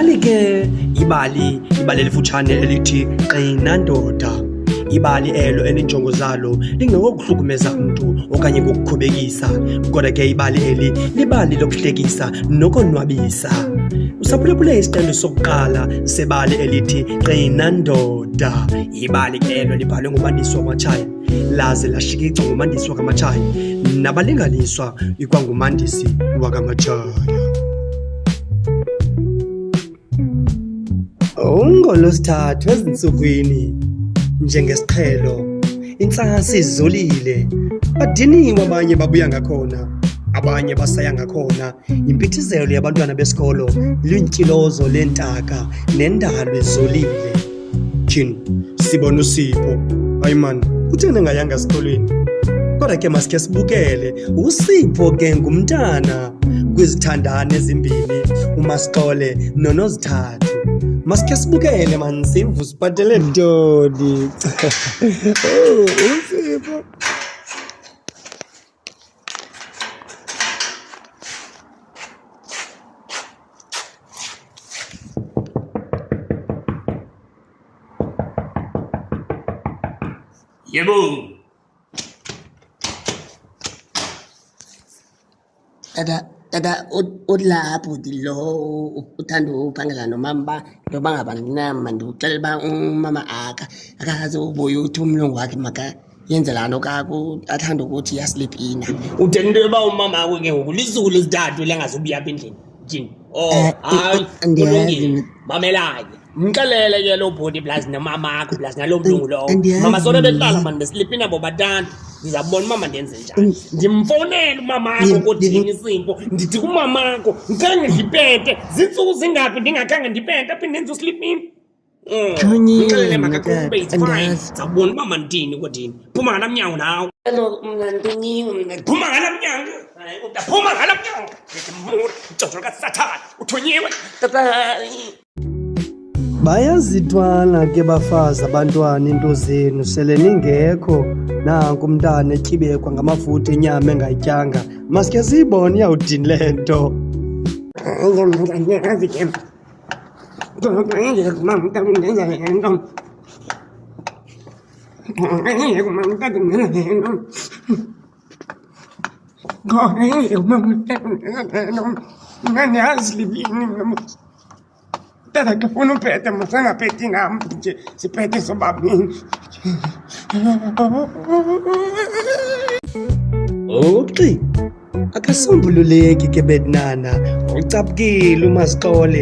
Nali ke ibali elifutshane elithi Qina Ndoda. Ibali elo elinjongo zalo lingekokuhlukumeza umntu okanye ngokukhubekisa, kodwa ke ibali eli libali lokuhlekisa nokonwabisa. Usaphulaphule isitendo sokuqala sebali elithi Qina Ndoda. Ibali elo libhalwe ngumandisi waMatshaya laze lashikicwa ngumandisi wakaMatshaya nabalinganiswa ikwangumandisi wakaMatshaya. UNgolosithathu ezintsukwini njengesiqhelo, intsasi izolile, badiniwe abanye babuya ngakhona, abanye basaya ngakhona. Impithizelo yabantwana besikolo lintyilozo leentaka nendalo izolile. Tyhini sibona uSipho, hayi mani kutheni engayanga esikolweni? Kodwa ke masikhe sibukele. uSipho ke ngumntana kwizithandane ezimbini, uMasikole noNozithathu. Masikhe sibukele mani sivu sibhatele ntoni. uSipho Yebo. Tata ulapho lo uthanda uphangela nomama lo bangabanama ndikuxelela uba umama akaze ubuye uthi umlungu wakhe maka yenze laa nto kaku athanda ukuthi yaslip ina. Utheni into yoba umama akho ke ngoku lizulu lezithathu lengazubuya apha endlini? Tyhini. Hayi kulungile. Mamelanye. Mxelele ke lo bhodi plus nomama akho plus nalo mlungu lowo. Mama solo behlala mani besliphi nabo bathathu. Ndizabona umama ndenze njani. Ndimfonele umama akho kodini isimpo. Ndithi kumama akho ngikhange ndipete. Zintsuku zingaphi ndingakhange ndipete apha ndenze uslipini. Ngixelele makakhumbe it's fine. Ndizabona umama ndini kodini. Phuma ngala mnyango nawe. Mna ndinyiwe. Phuma ngala mnyango. Phuma ngala mnyango. Mjojo kaSathane uthonyiwe. bayazithwala ke bafazi abantwana into zenu sele ningekho. Nanku umntana etyibekwa ngamafutha enyama engatyanga. Masikhe siyibone iyawudini le nto. Tata ke funa uphethe masangaphethi nam nje siphethe sobabini. Oxi akasombululeki ke bednana, ucaphukile uMasikole.